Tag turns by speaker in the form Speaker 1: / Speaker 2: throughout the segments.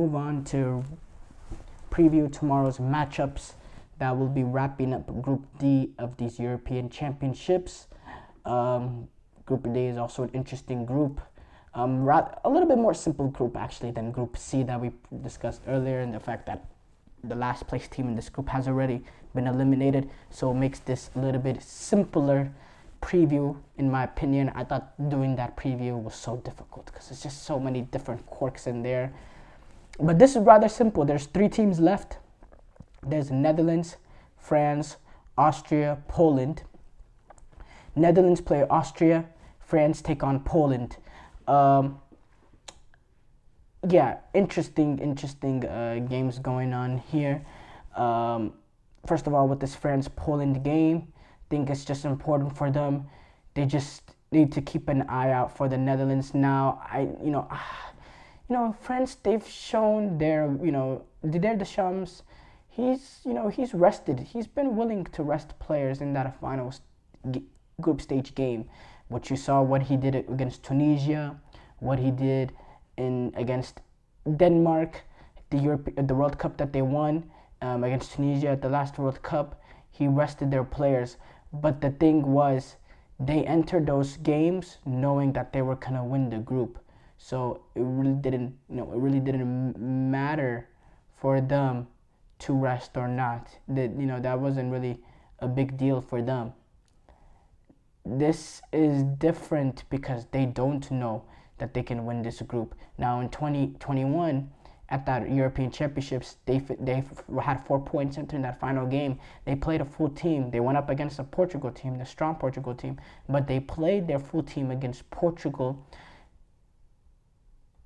Speaker 1: Move on to preview tomorrow's matchups that will be wrapping up Group D of these European Championships. Group D is also an interesting group. A little bit more simple group actually than Group C that we discussed earlier, and the fact that the last place team in this group has already been eliminated, so it makes this a little bit simpler preview in my opinion. I thought doing that preview was so difficult because there's just so many different quirks in there, but this is rather simple. There's 3 teams left. There's Netherlands, France, Austria, Poland. Netherlands play Austria, France take on Poland. Interesting games going on here. First of all, with this France-Poland game, I think it's just important for them. They just need to keep an eye out for the Netherlands now. France, they've shown Didier Deschamps, he's rested. He's been willing to rest players in that final group stage game. What you saw, what he did against Tunisia, what he did against Denmark, the World Cup that they won against Tunisia at the last World Cup, he rested their players. But the thing was, they entered those games knowing that they were gonna win the group. So it really didn't matter for them to rest or not. That wasn't really a big deal for them. This is different because they don't know that they can win this group. Now in 2021, at that European Championships, they had 4 points entering that final game. They played a full team. They went up against a Portugal team, the strong Portugal team, but they played their full team against Portugal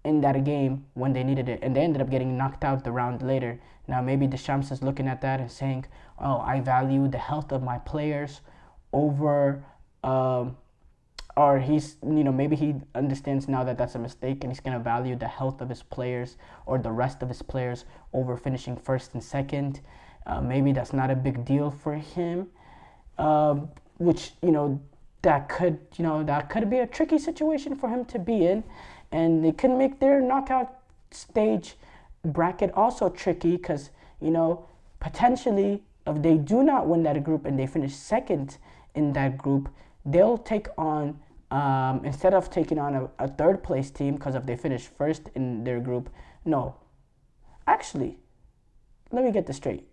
Speaker 1: in that game when they needed it, and they ended up getting knocked out the round later. Now maybe Deschamps is looking at that and saying, "Oh, I value the health of my players over." Or maybe he understands now that that's a mistake, and he's gonna value the health of his players or the rest of his players over finishing first and second. Maybe that's not a big deal for him, which that could be a tricky situation for him to be in, and it could make their knockout stage bracket also tricky because potentially if they do not win that group and they finish second in that group, they'll take on, instead of taking on a third place team, because if they finish first in their group, let me get this straight.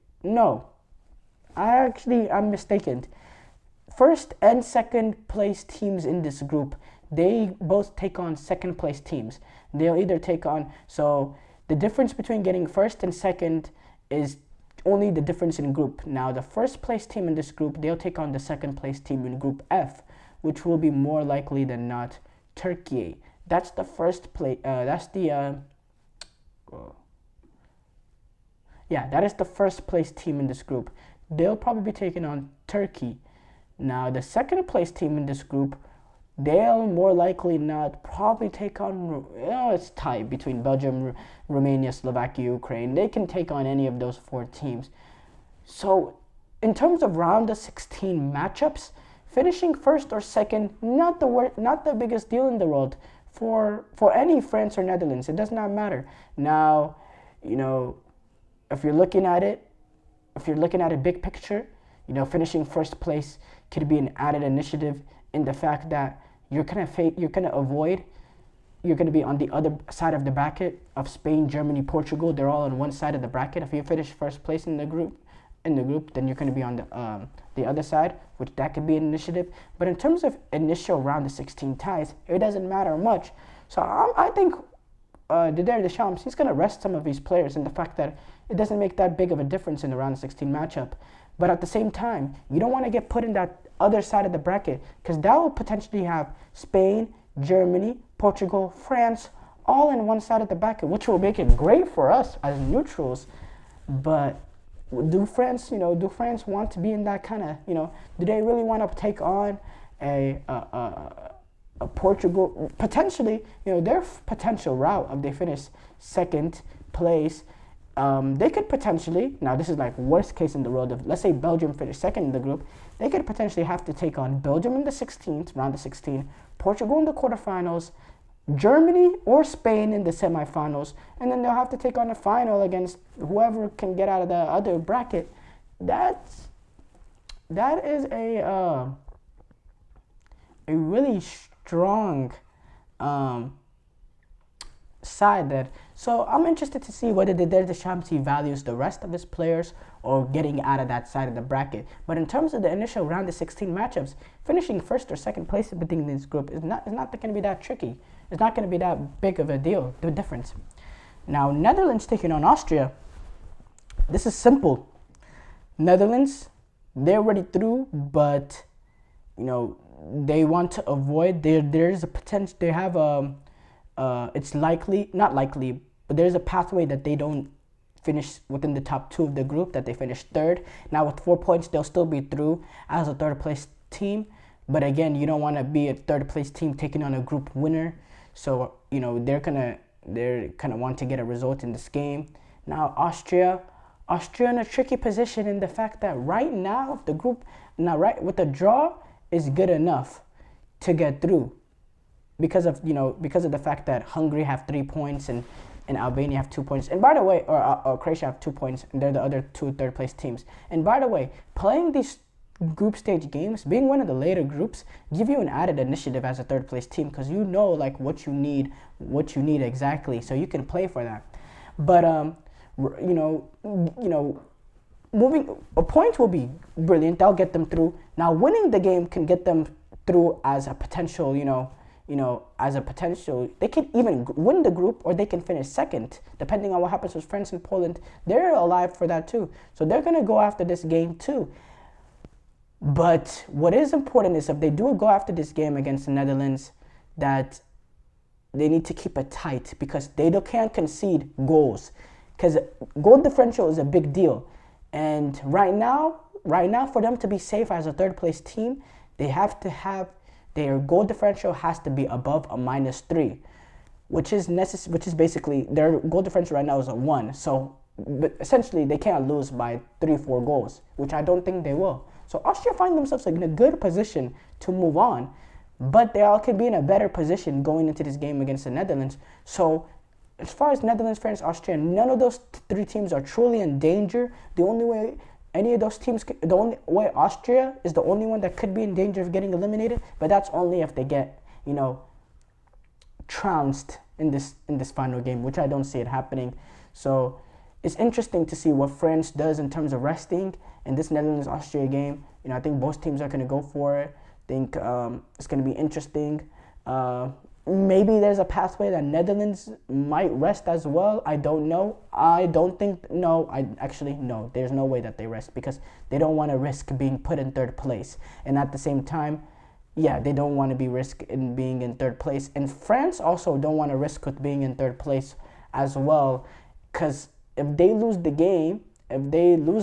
Speaker 1: I'm mistaken. First and second place teams in this group, they both take on second place teams. They'll either take on, so the difference between getting first and second is only the difference in group. Now the first place team in this group, they'll take on the second place team in Group F, which will be more likely than not Turkey. That's the first place. That is the first place team in this group. They'll probably be taking on Turkey. Now the second place team in this group, they'll more likely not probably take on, it's tied between Belgium, Romania, Slovakia, Ukraine. They can take on any of those 4 teams. So in terms of round of 16 matchups, finishing first or second, not the biggest deal in the world for any France or Netherlands. It does not matter. Now, if you're looking at it big picture, finishing first place could be an added initiative in the fact that you're gonna be on the other side of the bracket of Spain, Germany, Portugal. They're all on one side of the bracket. If you finish first place in the group, then you're gonna be on the other side, which that could be an initiative. But in terms of initial round of 16 ties, it doesn't matter much. So I think Didier Deschamps, he's gonna rest some of these players, in the fact that it doesn't make that big of a difference in the round of 16 matchup. But at the same time, you don't want to get put in that other side of the bracket, because that will potentially have Spain, Germany, Portugal, France, all in one side of the bracket, which will make it great for us as neutrals. But do France want to be in that kind of, do they really want to take on a Portugal, potentially, their potential route, if they finish second place, they could potentially, now this is like worst case in the world, if let's say Belgium finished second in the group, they could potentially have to take on Belgium in the 16th, round of 16, Portugal in the quarterfinals, Germany or Spain in the semifinals, and then they'll have to take on a final against whoever can get out of the other bracket. That is a really strong side that. So I'm interested to see whether the Deschamps values the rest of his players or getting out of that side of the bracket. But in terms of the initial round of 16 matchups, finishing first or second place within this group is not going to be that tricky. It's not going to be that big of a deal, the difference. Now, Netherlands taking on Austria. This is simple. Netherlands, they're already through, but they want to avoid. There's a potential. They have it's likely, not likely, but there's a pathway that they don't finish within the top 2 of the group, that they finish third. Now with 4 points, they'll still be through as a third place team. But again, you don't want to be a third place team taking on a group winner. So they're gonna want to get a result in this game. Now Austria in a tricky position in the fact that right now with the draw is good enough to get through. Because of the fact that Hungary have 3 points and Albania have 2 points, and by the way, or Croatia have 2 points, and they're the other 2 third place teams. And by the way, playing these group stage games, being one of the later groups, give you an added initiative as a third place team, because what you need exactly, so you can play for that. But moving a point will be brilliant. That'll get them through. Now winning the game can get them through as a potential, they can even win the group, or they can finish second, depending on what happens with France and Poland. They're alive for that too. So they're going to go after this game too. But what is important is if they do go after this game against the Netherlands, that they need to keep it tight, because they can't concede goals. Because goal differential is a big deal. And right now, for them to be safe as a third place team, they have to have their goal differential has to be above a -3, which is basically their goal differential right now is a 1. So, but essentially they can't lose by 3-4 goals, which I don't think they will. So Austria find themselves in a good position to move on, but they all could be in a better position going into this game against the Netherlands. So as far as Netherlands, France, Austria, none of those 3 teams are truly in danger. The only way any of those teams, the only way Austria is the only one that could be in danger of getting eliminated, but that's only if they get, trounced in this final game, which I don't see it happening. So it's interesting to see what France does in terms of resting in this Netherlands-Austria game. I think both teams are going to go for it. I think it's going to be interesting. Maybe there's a pathway that Netherlands might rest as well. I don't know. No. There's no way that they rest, because they don't want to risk being put in third place. And at the same time, they don't want to be risk in being in third place. And France also don't want to risk with being in third place as well, because if they lose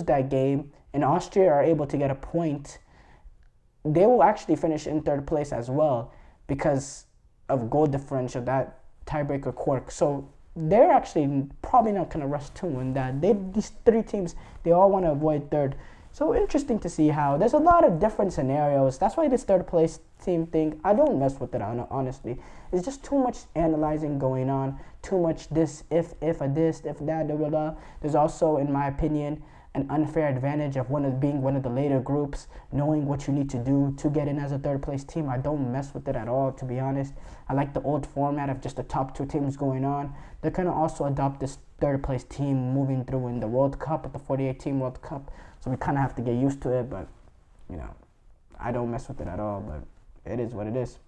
Speaker 1: that game, and Austria are able to get a point, they will actually finish in third place as well, because of goal differential, that tiebreaker quirk. So they're actually probably not going to rush to win that. These 3 teams, they all want to avoid third. So interesting to see how there's a lot of different scenarios. That's why this third place team thing, I don't mess with it, honestly. It's just too much analyzing going on, too much this, if this, if that, blah, blah, blah. There's also, in my opinion, an unfair advantage of being one of the later groups, knowing what you need to do to get in as a third place team. I don't mess with it at all, to be honest. I like the old format of just the top 2 teams going on. They're going to also adopt this third place team moving through in the World Cup, at the 48 team World Cup. So we kind of have to get used to it, but I don't mess with it at all, but it is what it is.